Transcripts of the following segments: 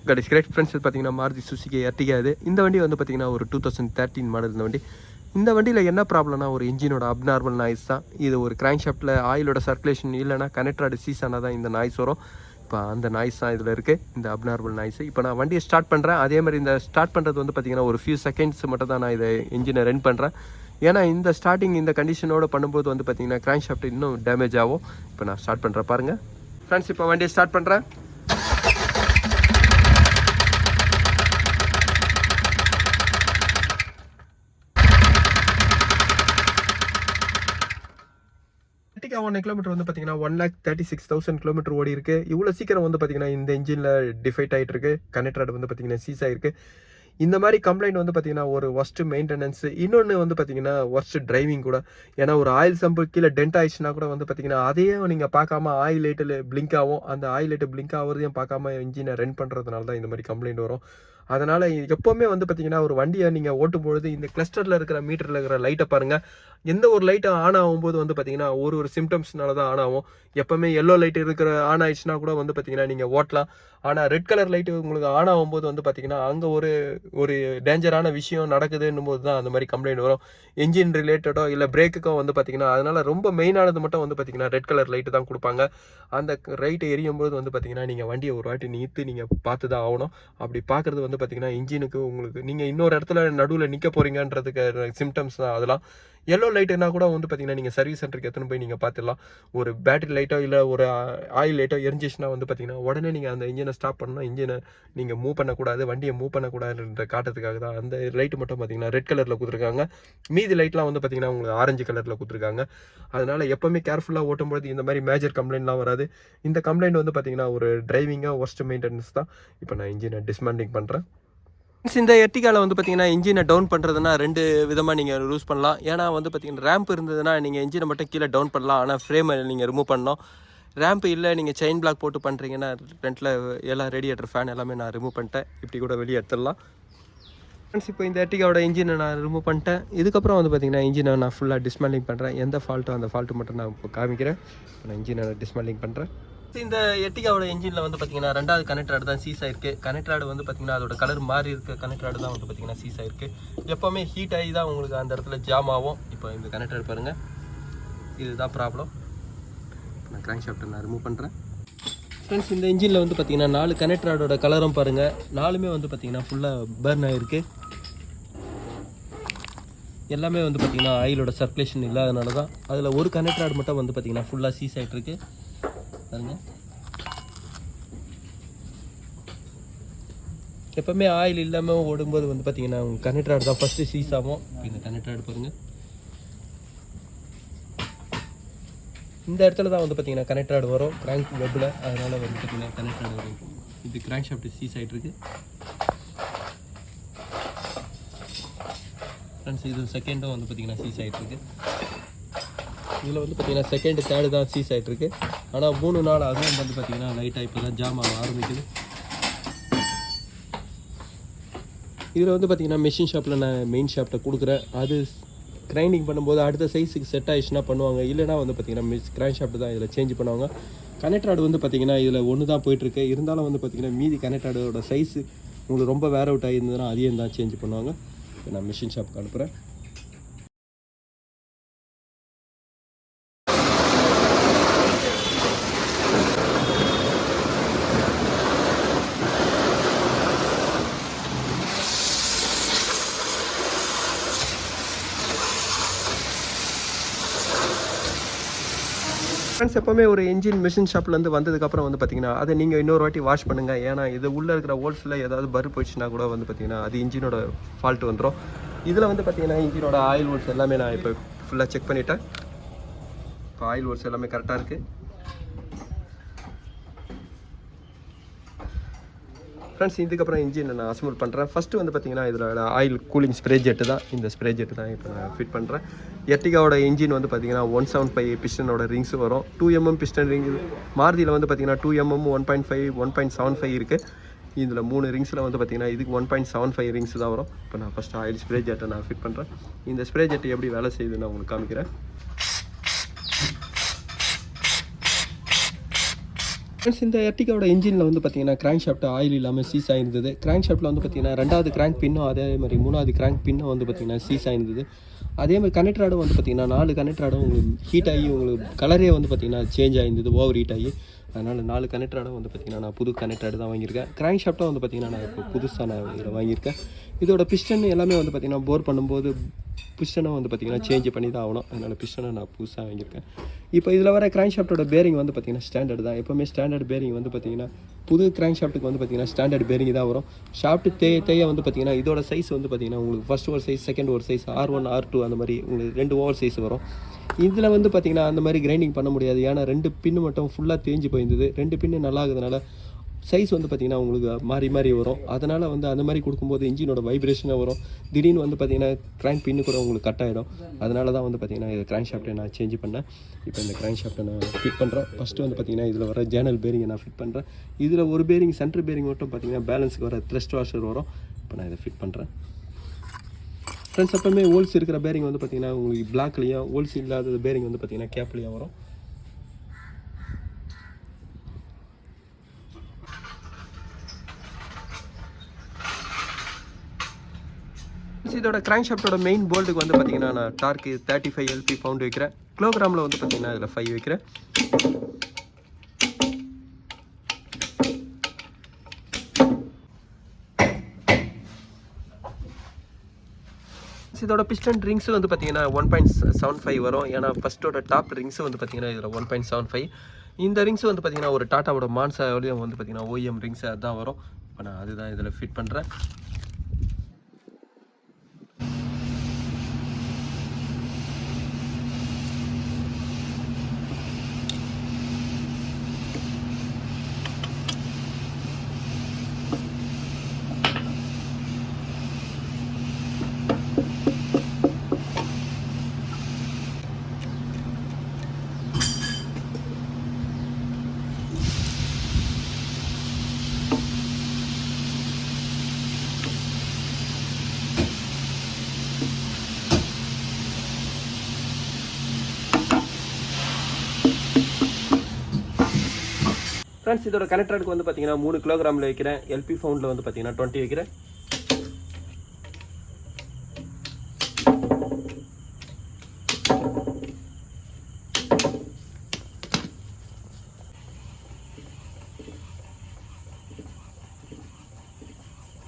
கடைசி great friends பார்த்தீங்கன்னா Maruti Suzuki Ertiga இது. இந்த வண்டி வந்து பார்த்தீங்கன்னா ஒரு 2013 மாடல் இந்த வண்டி. இந்த வண்டியில் என்ன ப்ராப்ளம்னா ஒரு இன்ஜினோட அப்நார்மல் நாய்ஸ் தான். இது ஒரு கிராங்க் ஷாஃப்ட்டில் ஆயிலோட சர்க்குலேஷன் இல்லைனா கனெக்டராடு சீஸ் ஆனால் தான் இந்த நாய்ஸ் வரும். இப்போ அந்த நாய்ஸ் தான் இதில் இருக்குது, இந்த அப்நார்மல் நாய்ஸ். இப்போ நான் வண்டியை ஸ்டார்ட் பண்ணுறேன். அதே மாதிரி இந்த ஸ்டார்ட் பண்ணுறது வந்து பார்த்திங்கன்னா ஒரு ஃபியூ செகண்ட்ஸ் மட்டும் தான் நான் இதை இன்ஜினை ரன் பண்ணுறேன். ஏன்னா இந்த ஸ்டார்டிங் இந்த கண்டிஷனோடு பண்ணும்போது வந்து பார்த்திங்கன்னா கிராங்க் ஷாஃப்ட் இன்னும் டேமேஜ் ஆகும். இப்போ நான் ஸ்டார்ட் பண்ணுறேன் பாருங்கள் ஃப்ரெண்ட்ஸ். இப்போ வண்டியை ஸ்டார்ட் பண்ணுறேன். ERTIGA 1 கிலோமீட்டர் வந்து பார்த்தீங்கன்னா 1,36,000 கிலோமீட்டர் ஓடி இருக்கு. இவ்வளோ சீக்கிரம் வந்து பார்த்தீங்கன்னா இந்த இன்ஜினில் டிஃபைட் ஆகிட்டு இருக்கு. கனெக்டராடு வந்து பார்த்தீங்கன்னா சீஸ் ஆகிருக்கு. இந்த மாதிரி கம்ப்ளைண்ட் வந்து பார்த்தீங்கன்னா ஒரு ஒர்ஸ்ட் மெயின்டெனன்ஸ். இன்னொன்று வந்து பார்த்தீங்கன்னா ஒர்ஸ்ட் டிரைவிங் கூட. ஏன்னா ஒரு ஆயில் சம்பு கீழே டென்ட் ஆயிடுச்சுன்னா கூட வந்து பார்த்தீங்கன்னா அதையும் நீங்கள் பார்க்காம ஆயில் லைட்டில் பிளிங்க் ஆகும். அந்த ஆயில் லைட்டு பிளிங்க் ஆகிறதையும் பார்க்காம இன்ஜினை ரன் பண்ணுறதுனால தான் இந்த மாதிரி கம்ப்ளைண்ட் வரும். அதனால் எப்போவுமே வந்து பார்த்தீங்கன்னா ஒரு வண்டியை நீங்கள் ஓட்டும் பொழுது இந்த கிளஸ்டரில் இருக்கிற மீட்டரில் இருக்கிற லைட்டை பாருங்கள். எந்த ஒரு லைட்டை ஆன் ஆகும்போது வந்து பார்த்தீங்கன்னா ஒரு சிம்டம்ஸ்னால தான் ஆன் ஆகும். எப்போவுமே எல்லோ லைட் இருக்கிற ஆன் ஆயிடுச்சுன்னா கூட வந்து பார்த்தீங்கன்னா நீங்கள் ஓட்டலாம். ஆனால் ரெட் கலர் லைட்டு உங்களுக்கு ஆன் ஆகும்போது வந்து பார்த்தீங்கன்னா அங்கே ஒரு டேஞ்சரான விஷயம் நடக்குதுன்னும் போது தான் அந்த மாதிரி கம்ப்ளைண்ட் வரும். இன்ஜின் ரிலேட்டடோ இல்லை பிரேக்குக்கோ வந்து பார்த்தீங்கன்னா அதனால் ரொம்ப மெயினானது மட்டும் வந்து பார்த்தீங்கன்னா ரெட் கலர் லைட்டு தான் கொடுப்பாங்க. அந்த லைட்டு எரியும் போது வந்து பார்த்தீங்கன்னா நீங்கள் வண்டியை ஒரு வாட்டி நிறுத்தி நீங்கள் பார்த்து தான் ஆகணும். அப்படி பார்க்குறது வந்து பார்த்தீங்கன்னா இன்ஜினுக்கு உங்களுக்கு நீங்கள் இன்னொரு இடத்துல நடுவில் நிற்க போகிறீங்கன்றதுக்கு சிம்டம்ஸ் தான் அதெல்லாம். எல்லோ லைட்டுனா கூட வந்து பார்த்தீங்கன்னா நீங்கள் சர்வீஸ் சென்டருக்கு எடுத்துன்னு போய் நீங்கள் பார்த்துடலாம். ஒரு பேட்டரி லைட்டோ இல்லை ஒரு ஆயில் லைட்டோ எரிஞ்சிச்சுன்னா வந்து பார்த்தீங்கன்னா உடனே நீங்கள் அந்த இன்ஜினை ஸ்டாப் பண்ணணும். இன்ஜினை நீங்கள் மூவ் பண்ணக்கூடாது, வண்டியை மூவ் பண்ணக்கூடாதுன்ற காட்டுறதுக்காக தான் அந்த லைட்டு மட்டும் பார்த்தீங்கன்னா ரெட் கலரில் கொடுத்துருக்காங்க. மீதி லைட்லாம் வந்து பார்த்தீங்கன்னா உங்களுக்கு ஆரஞ்சு கலரில் கொடுத்துருக்காங்க. அதனால் எப்போவுமே கேர்ஃபுல்லாக ஓட்டும்போது இந்த மாதிரி மேஜர் கம்ப்ளைண்ட்லாம் வராது. இந்த கம்ப்ளைண்ட் வந்து பார்த்தீங்கன்னா ஒரு டிரைவிங்காக ஒர்ஸ்ட் மெயின்டெனன்ஸ் தான். இப்போ நான் இன்ஜினை டிஸ்மேண்டிங் பண்ணுறேன். இந்த எர்டிகாவில் வந்து பார்த்தீங்கன்னா இன்ஜினை டவுன் பண்ணுறதுனா 2 விதமாக நீங்கள் யூஸ் பண்ணலாம். ஏன்னா வந்து பார்த்தீங்கன்னா ரேம்ப் இருந்ததுன்னா நீங்கள் இன்ஜினை மட்டும் கீழே டவுன் பண்ணலாம். ஆனால் ஃப்ரேமை நீங்கள் ரிமூவ் பண்ணணும். ரேம்ப் இல்லை நீங்கள் செயின் பிளாக் போட்டு பண்ணுறீங்கன்னா ஃப்ரண்ட்டில் எல்லா ரேடியேட்டர் ஃபேன் எல்லாமே நான் ரிமூவ் பண்ணிட்டேன். இப்படி கூட வெளியே எடுத்துடலாம் ஃப்ரெண்ட்ஸ். இப்போ இந்த எர்டிகாவோட இன்ஜினை நான் ரிமூவ் பண்ணிட்டேன். இதுக்கப்புறம் வந்து பார்த்தீங்கன்னா இன்ஜினை நான் ஃபுல்லாக டிஸ்மேண்டிங் பண்ணுறேன். எந்த ஃபால்ட்டோ அந்த ஃபால்ட்டு மட்டும் நான் இப்போ காமிக்கிறேன். நான் இன்ஜினை டிஸ்மேண்டிங் பண்ணுறேன். இந்த எர்டிகாவோட இன்ஜினில் வந்து பார்த்தீங்கன்னா 2வது கனெக்டராடு தான் சீஸ் ஆயிருக்கு. கனெக்டராடு வந்து பார்த்தீங்கன்னா அதோட கலர் மாறி இருக்க கனெக்டராடு தான் வந்து பார்த்தீங்கன்னா சீஸ் ஆயிருக்கு. எப்போவுமே ஹீட் ஆகி தான் உங்களுக்கு அந்த இடத்துல ஜாம் ஆகும். இப்போ இந்த கனெக்டர் பாருங்கள், இதுதான் ப்ராப்ளம். நான் கிராங்க் ஷாஃப்ட்டை நான் ரிமூவ் பண்ணுறேன் ஃப்ரெண்ட்ஸ். இந்த இன்ஜினில் வந்து பார்த்தீங்கன்னா 4 கனெக்டராடோட கலரும் பாருங்கள், 4மே வந்து பார்த்தீங்கன்னா ஃபுல்லாக பர்ன் ஆகிருக்கு. எல்லாமே வந்து பார்த்தீங்கன்னா ஆயிலோட சர்க்குலேஷன் இல்லாதனால தான். அதில் ஒரு கனெக்டராடு மட்டும் வந்து பார்த்தீங்கன்னா ஃபுல்லாக சீஸ் ஆகிட்டுருக்கு பாருங்க. எப்பவுமே ஆயில் இல்லாமல் ஓடும்போது வந்து பார்த்தீங்கன்னா கனெக்டராடு தான் ஃபஸ்ட்டு சீஸ் ஆகும். இந்த கனெக்டராடு பாருங்கள், இந்த இடத்துல தான் வந்து பார்த்தீங்கன்னா கனெக்டராடு வரும் கிராங்க் வெப்பில். அதனால் வந்து பார்த்தீங்கன்னா கனெக்டராடு வரும். இது கிராங்க் ஷாஃப்ட் சீஸ் ஆகிட்டுருக்கு ஃப்ரெண்ட்ஸ். இது செகண்டும் வந்து பார்த்தீங்கன்னா சீஸ் ஆகிட்டுருக்கு. இதில் வந்து பார்த்தீங்கன்னா செகண்டு தேர்டு தான் சீஸ் ஆகிட்டுருக்கு. ஆனால் 3 நாள் அதுவும் வந்து பார்த்தீங்கன்னா லைட்டாக இப்போ தான் ஜாம் ஆக ஆரம்பிக்குது. இதில் வந்து பார்த்தீங்கன்னா மெஷின் ஷாப்பில் நான் மெயின் ஷாப்பில் கொடுக்குறேன். அது கிரைண்டிங் பண்ணும்போது அடுத்த சைஸுக்கு செட் ஆகிடுச்சுன்னா பண்ணுவாங்க. இல்லைனா வந்து பார்த்தீங்கன்னா கிராங்க் ஷாஃப்ட் தான் இதில் சேஞ்ச் பண்ணுவாங்க. கனெக்டராடு வந்து பார்த்தீங்கன்னா இதில் 1 தான் போயிட்டுருக்கு. இருந்தாலும் வந்து பார்த்தீங்கன்னா மீதி கனெக்டராடோட சைஸு உங்களுக்கு ரொம்ப வேர் அவுட் ஆகியிருந்ததுன்னா அதையும் தான் சேஞ்ச் பண்ணுவாங்க. இப்போ நான் மெஷின் ஷாப்புக்கு அனுப்புகிறேன். ஃப்ரெண்ட்ஸ், எப்போவுமே ஒரு இன்ஜின் மிஷின் ஷாப்லேருந்து வந்ததுக்கப்புறம் வந்து பார்த்தீங்கன்னா அதை நீங்கள் இன்னொரு வாட்டி வாஷ் பண்ணுங்கள். ஏன்னா இது உள்ளே இருக்கிற ஹோல்ஸில் ஏதாவது பரு போயிடுச்சுன்னா கூட வந்து பார்த்தீங்கன்னா அது இன்ஜினோட ஃபால்ட் வந்துடும். இதில் வந்து பார்த்தீங்கன்னா இன்ஜினோட ஆயில் ஹோல்ஸ் எல்லாமே நான் இப்போ ஃபுல்லாக செக் பண்ணிவிட்டேன். இப்போ ஆயில் ஹோல்ஸ் எல்லாமே கரெக்டாக இருக்குது ஃப்ரெண்ட்ஸ். இதுக்கப்புறம் இன்ஜினை நான் அசம்பிள் பண்ணுறேன். ஃபஸ்ட்டு வந்து பார்த்தீங்கன்னா இதில் ஆயில் கூலிங் ஸ்ப்ரே ஜெட்டு தான். இந்த ஸ்ப்ரே ஜெட்டு தான் இப்போ நான் ஃபிட் பண்ணுறேன். எர்டிகாவோட இன்ஜின் வந்து பார்த்தீங்கன்னா 175 பிஸ்டனோட ரிங்ஸ் வரும். 2mm piston ring. மாருதியில் வந்து பார்த்தீங்கன்னா 2mm 1.5 1.75 இருக்குது. இதில் 3 ரிங்ஸில் வந்து பார்த்தீங்கன்னா இதுக்கு 1.75 ரிங்ஸ் தான் வரும். இப்போ நான் ஃபஸ்ட்டு ஆயில் ஸ்ப்ரே ஜெட்டை நான் ஃபிட் பண்ணுறேன். இந்த ஸ்ப்ரே ஜெட்டு எப்படி வேலை செய்யுதுன்னு நான் உங்களுக்கு காமிக்கிறேன். ஃப்ரெண்ட்ஸ் இந்த எர்டிகாவோட இன்ஜினில் வந்து பார்த்தீங்கன்னா கிராங்க் ஷாஃப்ட் ஆயில் இல்லாமல் சீஸ் ஆயிருந்தது. கிராங்க் ஷாஃப்ட்டில் வந்து பார்த்தீங்கன்னா 2வது கிராங்க் பின்னும் அதே மாதிரி 3வது கிராங்க் பின்னும் வந்து பார்த்தீங்கன்னா சீஸ் ஆயிருந்தது. அதே மாதிரி கனெக்டர் ராடும் வந்து பார்த்தீங்கன்னா 4 கனெக்டர் ராடும் உங்களுக்கு ஹீட் ஆகி உங்களுக்கு கலரே வந்து பார்த்தீங்கன்னா சேஞ்ச் ஆயிருந்தது, ஓவர் ஹீட் ஆகி. அதனால் 4 கனெக்டர் ராடும் வந்து பார்த்தீங்கன்னா நான் புது கனெக்டர் ராடு தான் வாங்கியிருக்கேன். கிராங்க் ஷாஃப்ட்டும் வந்து பார்த்தீங்கன்னா நான் இப்போ புதுசாக நான் இதில் வாங்கியிருக்கேன். இதோட பிஸ்டன் எல்லாமே வந்து பார்த்தீங்கன்னா போர் பண்ணும்போது பிஸ்டனை வந்து பார்த்தீங்கன்னா சேஞ்ச் பண்ணி தான் ஆகணும். அதனால் பிஸ்டனை நான் புதுசாக வாங்கியிருக்கேன். இப்போ இதில் வர கிராங்க் ஷாஃப்ட்டோட பேரிங் வந்து பார்த்தீங்கன்னா ஸ்டாண்டர்ட் தான். எப்போவுமே ஸ்டாண்டர்ட் பேரிங் வந்து பார்த்தீங்கன்னா புது கிராங்க் ஷாஃப்ட்டுக்கு வந்து பார்த்தீங்கன்னா ஸ்டாண்டர்ட் பேரிங் தான் வரும். ஷாஃப்ட் தேய வந்து பார்த்தீங்கன்னா இதோட சைஸ் வந்து பார்த்தீங்கன்னா உங்களுக்கு ஃபர்ஸ்ட் ஒரு சைஸ், செகண்ட் ஒரு சைஸ், R1 R2 அந்த மாதிரி உங்களுக்கு 2 ஓவர் சைஸ் வரும். இதில் வந்து பார்த்தீங்கன்னா அந்த மாதிரி கிரைண்டிங் பண்ண முடியாது. ஏன்னா 2 பின்னு மட்டும் ஃபுல்லாக தேஞ்சு போயிருந்தது. 2 பின்னு நல்லா ஆகுதுனால சைஸ் வந்து பார்த்திங்கன்னா உங்களுக்கு மாறி வரும். அதனால் வந்து அந்த மாதிரி கொடுக்கும்போது இன்ஜினோட வைப்ரேஷனாக வரும். திடீர்னு வந்து பார்த்திங்கன்னா கிராங்க் பின்னு கூட உங்களுக்கு கட் ஆகிடும். அதனால தான் வந்து பார்த்திங்கன்னா இது கிராங்க் ஷாஃப்ட்டை நான் சேஞ்ச் பண்ணேன். இப்போ இந்த கிராங்க் ஷாஃப்ட்டை நான் ஃபிட் பண்ணுறேன். ஃபஸ்ட்டு வந்து பார்த்திங்கன்னா இதில் வர ஜேர்னல் பேரிங்கை நான் ஃபிட் பண்ணுறேன். இதில் ஒரு பேரிங் சென்டர் பேரிங் மட்டும் பார்த்திங்கன்னா பேலன்ஸுக்கு வர த்ரெஸ்ட் வாஷர் வரும். இப்போ நான் இதை ஃபிட் பண்ணுறேன். ஃப்ரெண்ட்ஸ் எப்போவுமே ஹோல்ஸ் இருக்கிற பேரிங் வந்து பார்த்திங்கன்னா உங்களுக்கு பிளாக்லேயும், ஹோல்ஸ் இல்லாத பேரிங் வந்து பார்த்திங்கன்னா கேப்லேயும் வரும். இதோட கிராங்க் ஷாஃப்ட்டோட மெயின் போல்ட்டுக்கு வந்து பார்த்தீங்கன்னா நான் டார்க்கு 35 LP பவுண்ட் வைக்கிறேன். கிலோகிராமில் வந்து பார்த்தீங்கன்னா இதில் 5 வைக்கிறேன். இதோட பிஸ்டன் ரிங்ஸ் வந்து பார்த்தீங்கன்னா 1.75 வரும். ஏன்னா ஃபஸ்ட்டோட டாப் ரிங்ஸ் வந்து பார்த்தீங்கன்னா இதில் 1.75. இந்த ரிங்ஸ் வந்து பார்த்தீங்கன்னா ஒரு டாட்டாவோட மான்சாவிலையும் வந்து பார்த்தீங்கன்னா OEM ரிங்ஸ் அதுதான் வரும். இப்போ நான் அதுதான் இதில் ஃபிட் பண்ணுறேன். ஃப்ரெண்ட்ஸ் இதோட கனெக்டருக்கு வந்து பார்த்தீங்கன்னா 3 கிலோகிராமில் வைக்கிறேன். LP பவுண்டில் வந்து பார்த்தீங்கன்னா 20 வைக்கிறேன்.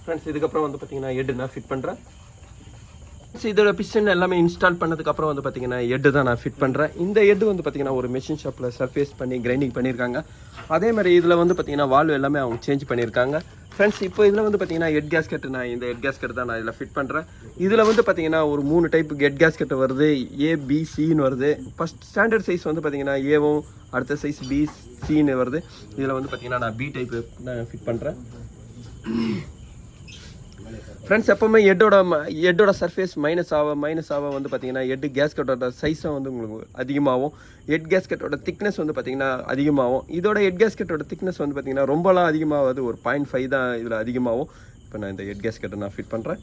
ஃப்ரெண்ட்ஸ் இதுக்கப்புறம் வந்து பார்த்தீங்கன்னா ஹெட் நான் ஃபிட் பண்ணுறேன். இதோட பிஸ்டன் எல்லாமே இன்ஸ்டால் பண்ணதுக்கப்புறம் வந்து பார்த்தீங்கன்னா ஹெட்டு தான் நான் ஃபிட் பண்ணுறேன். இந்த ஹெட்டு வந்து பார்த்தீங்கன்னா ஒரு மெஷின் ஷாப்பில் சர்ஃபேஸ் பண்ணி கிரைண்டிங் பண்ணியிருக்காங்க. அதே மாதிரி இதில் வந்து பார்த்தீங்கன்னா வால்வ் எல்லாமே அவங்க சேஞ்ச் பண்ணியிருக்காங்க. ஃப்ரெண்ட்ஸ் இப்போ இதில் வந்து பார்த்தீங்கன்னா ஹெட் கேஸ்கெட், நான் இந்த ஹெட் கேஸ்கெட் தான் நான் இதில் ஃபிட் பண்ணுறேன். இதில் வந்து பார்த்தீங்கன்னா ஒரு 3 டைப் ஹெட் கேஸ்கெட் வருது. ABCன்னு வருது. ஃபஸ்ட் ஸ்டாண்டர்ட் சைஸ் வந்து பார்த்தீங்கன்னா ஏவும், அடுத்த சைஸ் BCன்னு வருது. இதில் வந்து பார்த்தீங்கன்னா நான் B டைப் நான் ஃபிட் பண்ணுறேன். ஃப்ரெண்ட்ஸ் எப்போவுமே ஹெட்டோட சர்ஃபேஸ் மைனஸ் ஆக வந்து பார்த்தீங்கன்னா ஹெட் கேஸ்கெட்டோட சைஸும் வந்து உங்களுக்கு அதிகமாகும். ஹெட் கேஸ்கெட்டோட திக்னஸ் வந்து பார்த்தீங்கன்னா அதிகமாகும். இதோட ஹெட் கேஸ்கெட்டோட திக்னஸ் வந்து பார்த்தீங்கன்னா ரொம்பலாம் அதிகமாகாது, ஒரு 0.5 தான் இதில் அதிகமாகும். இப்போ நான் இந்த ஹெட் கேஸ்கெட்டை நான் ஃபிட் பண்ணுறேன்.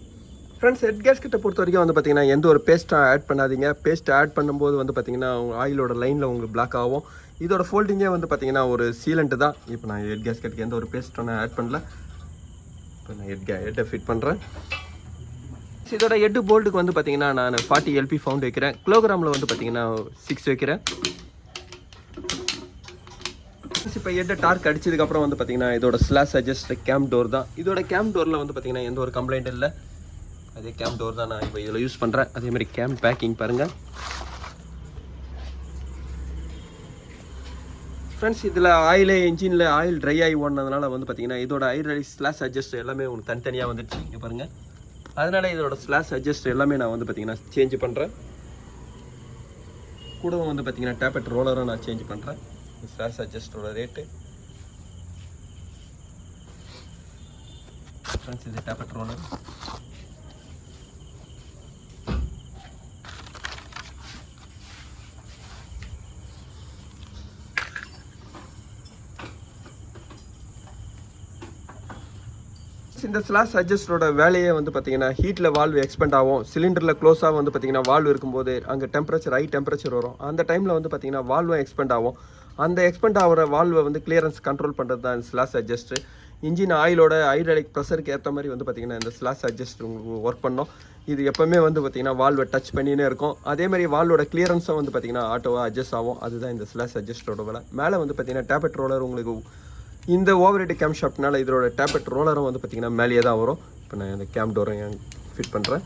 ஃப்ரெண்ட்ஸ் ஹெட் கேஸ்கெட்டை பொறுத்த வரைக்கும் வந்து பார்த்தீங்கன்னா எந்த ஒரு பேஸ்ட்டை ஆட் பண்ணாதீங்க. பேஸ்ட்டை ஆட் பண்ணும்போது வந்து பார்த்தீங்கன்னா ஆயிலோட லைனில் உங்களுக்கு பிளாக் ஆகும். இதோட ஃபோல்டிங்கே வந்து பார்த்தீங்கன்னா ஒரு சீலண்ட்டு தான். இப்போ நான் ஹெட் கேஸ்கெட்டுக்கு எந்த ஒரு பேஸ்ட்டும் ஆட் பண்ணல. நான் ஹெட்டை ஃபிட் பண்ணுறேன். இதோட ஹெட்டு போல்ட்டுக்கு வந்து பார்த்தீங்கன்னா நான் 40 LP பவுண்ட் வைக்கிறேன். கிலோகிராமில் வந்து பார்த்தீங்கன்னா 6 வைக்கிறேன். இப்போ ஹெட்டை டார்க் அடிச்சதுக்கப்புறம் வந்து பார்த்தீங்கன்னா இதோட ஸ்லாஷ் அட்ஜஸ்ட் கேம் டோர் தான். இதோட கேம் டோரில் வந்து பார்த்தீங்கன்னா எந்த ஒரு கம்ப்ளைண்ட் இல்லை. அதே கேம் டோர் தான் நான் இப்போ இதில் யூஸ் பண்ணுறேன். அதே மாதிரி கேம் பேக்கிங் பாருங்கள். ஃப்ரெண்ட்ஸ் இதில் இன்ஜினில் ஆயில் ட்ரை ஆகி ஓடினதுனால வந்து பார்த்தீங்கன்னா இதோட ஐரலி ஸ்லாஷ் அட்ஜஸ்ட் எல்லாமே உங்களுக்கு தனித்தனியாக வந்துடுச்சு. இங்கே பாருங்கள். அதனால் இதோட ஸ்லாஷ் அட்ஜஸ்ட் எல்லாமே நான் வந்து பார்த்தீங்கன்னா சேஞ்ச் பண்ணுறேன். கூடவும் வந்து பார்த்தீங்கன்னா டேப்பட் ரோலரும் நான் சேஞ்ச் பண்ணுறேன். ஸ்லாஷ் அட்ஜஸ்டோட ரேட்டு ஃப்ரெண்ட்ஸ் இது டேப்பட் ரோலர். இந்த ஸ்லாஷ் அட்ஜஸ்டரோட வேலையே வந்து பார்த்தீங்கன்னா ஹீட்டில் வால்வ் எக்ஸ்பெண்ட் ஆகும். சிலிண்டரில் க்ளோஸாக வந்து பார்த்தீங்கன்னா வால்வ் இருக்கும்போது அங்கே ஹை டெம்பரேச்சர் வரும். அந்த டைமில் வந்து பார்த்தீங்கன்னா வால்வும் எக்ஸ்பெண்ட் ஆகும். அந்த எக்ஸ்பெண்ட் ஆகிற வால்வை வந்து கிளியரன்ஸ் கண்ட்ரோல் பண்ணுறது தான் ஸ்லாஷ் அட்ஜஸ்ட்டு. இன்ஜின் ஆயிலோட ஹைட்ராலிக் ப்ரெஷருக்கு ஏற்ற மாதிரி வந்து பார்த்திங்கன்னா இந்த ஸ்லாஷ் அட்ஜஸ்ட் உங்களுக்கு ஒர்க் பண்ணோம். இது எப்போவுமே வந்து பார்த்திங்கன்னா வால்வை டச் பண்ணினே இருக்கும். அதே மாதிரி வால்வோட கிளியரன்ஸும் வந்து பார்த்திங்கன்னா ஆட்டோவாக அட்ஜஸ்ட் ஆகும். அதுதான் இந்த ஸ்லாஷ் அட்ஜஸ்ட்டோட வேலை. மேலே வந்து பார்த்திங்கன்னா டேபெட் ரோலர் உங்களுக்கு இந்த ஓவர் ஹெட் கேம் ஷாப்ட்னால இதோட டேபெட் ரோலரும் வந்து பார்த்திங்கன்னா மேலேயே தான் வரும். இப்போ நான் இந்த கேம் டோரை ஃபிட் பண்ணுறேன்.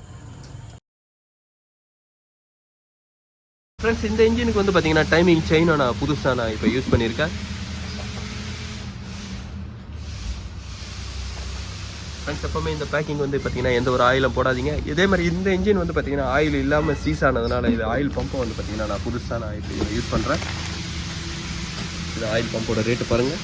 ஃப்ரெண்ட்ஸ், இந்த இன்ஜினுக்கு வந்து பார்த்திங்கன்னா டைமிங் செயினை நான் புதுசாக நான் இப்போ யூஸ் பண்ணியிருக்கேன். ஃப்ரெண்ட்ஸ், எப்போவுமே இந்த பேக்கிங் வந்து பார்த்திங்கன்னா எந்த ஒரு ஆயிலும் போடாதீங்க. இதே மாதிரி இந்த இன்ஜின் வந்து பார்த்திங்கன்னா ஆயில் இல்லாமல் சீஸ் ஆனதுனால இது ஆயில் பம்பை வந்து பார்த்திங்கன்னா நான் புதுசாக நான் இப்போ யூஸ் பண்ணுறேன். இது ஆயில் பம்போட ரேட்டு பாருங்கள்.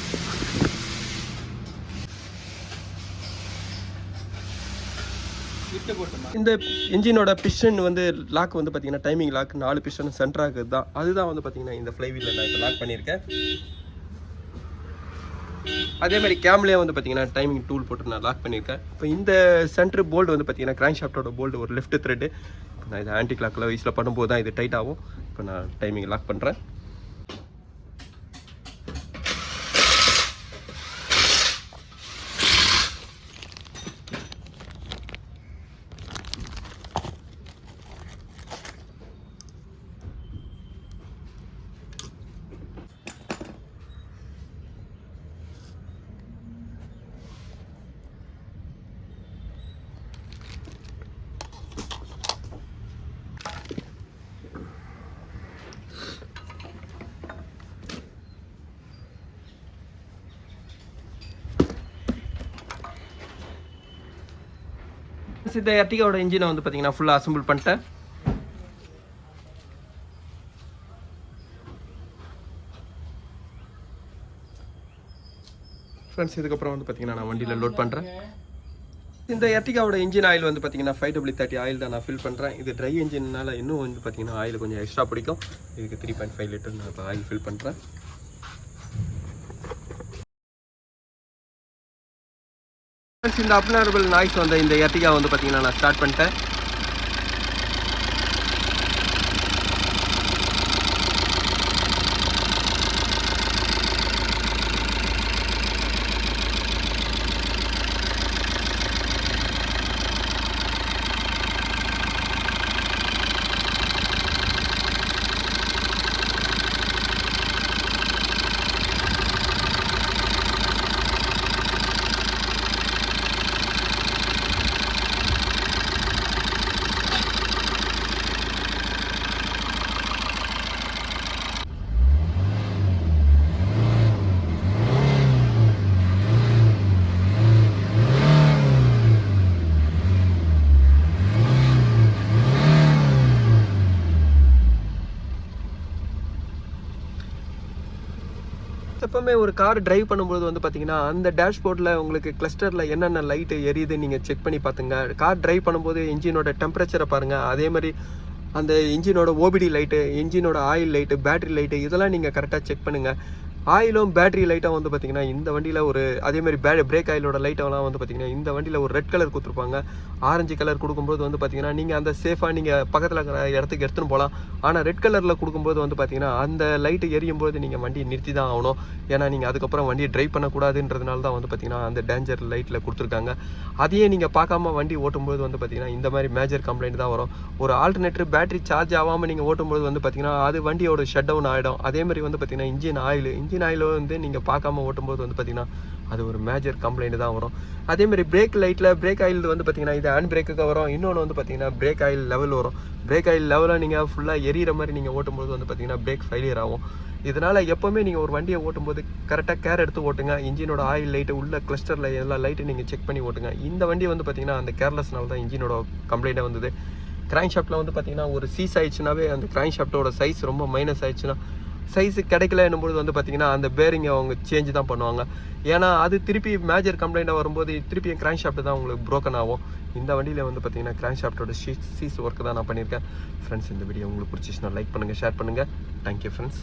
இந்த இன்ஜினோட பிஸ்டன் வந்து லாக் வந்து பார்த்திங்கன்னா டைமிங் லாக் 4 பிஸ்டன் சென்டராக தான். அதுதான் வந்து பார்த்திங்கன்னா இந்த ஃப்ளைவீலில் நான் இப்போ லாக் பண்ணியிருக்கேன். அதே மாதிரி கேம்லேயே வந்து பார்த்திங்கன்னா டைமிங் டூல் போட்டு நான் லாக் பண்ணியிருக்கேன். இப்போ இந்த சென்ட்ரு போல்டு வந்து பார்த்திங்கன்னா கிராங்க் ஷாஃப்டோட போல்டு ஒரு லெஃப்ட் த்ரெட்டு. இப்போ நான் இதை ஆன்டி கிளாக்கில் வயசில் பண்ணும்போது தான் இது டைட் ஆகும். இப்போ நான் டைமிங் லாக் பண்ணுறேன். இந்த எர்டிகாவோட இன்ஜினை வந்து பார்த்தீங்கன்னா ஃபுல்லாக அசம்பிள் பண்ணிட்டேன். ஃப்ரெண்ட்ஸ், இதுக்கப்புறம் வந்து பார்த்தீங்கன்னா நான் வண்டியில் லோட் பண்ணுறேன். இந்த எர்டிகாவோட இன்ஜின் ஆயில் வந்து பார்த்தீங்கன்னா 5W30 ஆயில் தான் நான் ஃபில் பண்ணுறேன். இது ட்ரை இன்ஜின்னால இன்னும் வந்து பார்த்தீங்கன்னா ஆயில் கொஞ்சம் எக்ஸ்ட்ரா பிடிக்கும். இதுக்கு 3.5 லிட்டர் நான் இப்போ ஆயில் ஃபில் பண்ணுறேன். இந்த அப்நார்மல் நாய்ஸ் வந்து இந்த எர்டிகா வந்து பார்த்தீங்கன்னா நான் ஸ்டார்ட் பண்ணிட்டேன். எப்பவுமே ஒரு கார் டிரைவ் பண்ணும்போது வந்து பார்த்தீங்கன்னா அந்த டேஷ்போர்டில் உங்களுக்கு கிளஸ்டரில் என்னென்ன லைட்டு எரியுது நீங்கள் செக் பண்ணி பார்த்துங்க. கார் டிரைவ் பண்ணும்போது இன்ஜினோட டெம்பரேச்சரை பாருங்கள். அதே மாதிரி அந்த இன்ஜினோட ஓபிடி லைட்டு, இன்ஜினோட ஆயில் லைட்டு, பேட்டரி லைட்டு இதெல்லாம் நீங்கள் கரெக்டாக செக் பண்ணுங்கள். ஆயிலும் பேட்டரி லைட்டாக வந்து பார்த்திங்கன்னா இந்த வண்டியில் ஒரு அதேமாதிரி பிரேக் ஆயிலோட லைட்டெல்லாம் வந்து பார்த்திங்கன்னா இந்த வண்டியில் ஒரு ரெட் கலர் கொடுத்துருப்பாங்க. ஆரஞ்சு கலர் கொடுக்கும்போது வந்து பார்த்திங்கன்னா நீங்கள் அந்த சேஃபாக நீங்கள் பக்கத்தில் இருக்கிற இடத்துக்கு எடுத்துன்னு போகலாம். ஆனால் ரெட் கலரில் கொடுக்கும்போது வந்து பார்த்திங்கன்னா அந்த லைட்டு எரியும் போது நீங்கள் வண்டியை நிறுத்தி தான் ஆகணும். ஏன்னா நீங்கள் அதுக்கப்புறம் வண்டியை ட்ரைவ் பண்ணக்கூடாதுன்றதுனால தான் வந்து பார்த்திங்கன்னா அந்த டேஞ்சர் லைட்டில் கொடுத்துருக்காங்க. அதையே நீங்கள் பார்க்காம வண்டி ஓட்டும்போது வந்து பார்த்திங்கன்னா இந்த மாதிரி மேஜர் கம்ப்ளைண்ட் தான் வரும். ஒரு ஆல்டர்னேட்டர் பேட்டரி சார்ஜ் ஆகாமல் நீங்கள் ஓட்டும்போது வந்து பார்த்திங்கன்னா அது வண்டியோட ஷட் டவுன் ஆகிடும். அதேமாதிரி வந்து பார்த்திங்கன்னா இன்ஜின் ஆயில் வந்து நீங்கள் பார்க்காம ஓட்டும்போது வந்து பார்த்திங்கன்னா அது ஒரு மேஜர் கம்ப்ளைண்ட் தான் வரும். அதேமாதிரி பிரேக் ஆயில் வந்து பார்த்திங்கன்னா இது ஹேண்ட் பிரேக்குக்கு வரும். இன்னொன்று வந்து பார்த்திங்கன்னா பிரேக் ஆயில் லெவல் வரும். பிரேக் ஆயில் லெவலில் நீங்கள் ஃபுல்லாக எரியிற மாதிரி நீங்கள் ஓட்டும்போது வந்து பார்த்திங்கன்னா பிரேக் ஃபெயிலியர் ஆகும். இதனால் எப்போவுமே நீங்கள் ஒரு வண்டியை ஓட்டும்போது கரெக்டாக கேர் எடுத்து ஓட்டுங்க. இன்ஜினோட ஆயில் லைட்டு உள்ள கிளஸ்டரில் எல்லா லைட்டும் நீங்கள் செக் பண்ணி ஓட்டுங்க. இந்த வண்டி வந்து பார்த்திங்கன்னா அந்த கேர்லெஸ்னால தான் இன்ஜினோட கம்ப்ளைண்ட்டாக வந்தது. கிராங்க் ஷாஃப்ட்டில் வந்து பார்த்திங்கன்னா ஒரு சீஸ் ஆயிடுச்சுனாவே அந்த கிராங்க் ஷாஃப்ட்டோட சைஸ் ரொம்ப மைனஸ் ஆயிடுச்சுன்னா சைஸு கிடைக்கல என்னும்போது வந்து பார்த்திங்கன்னா அந்த பேரிங்கை அவங்க சேஞ்ச் தான் பண்ணுவாங்க. ஏன்னா அது திருப்பி மேஜர் கம்ப்ளைண்ட்டாக வரும்போது திருப்பி கிராங்க் ஷாஃப்ட் தான் உங்களுக்கு ப்ரோக்கன் ஆகும். இந்த வண்டியில் வந்து பார்த்திங்கன்னா கிராங்க் ஷாஃப்ட்டோட சீஸ் ஒர்க்கு தான் நான் பண்ணியிருக்கேன். ஃப்ரெண்ட்ஸ், இந்த வீடியோ உங்களுக்கு பிடிச்சிச்சுன்னா லைக் பண்ணுங்கள், ஷேர் பண்ணுங்கள். Thank you friends.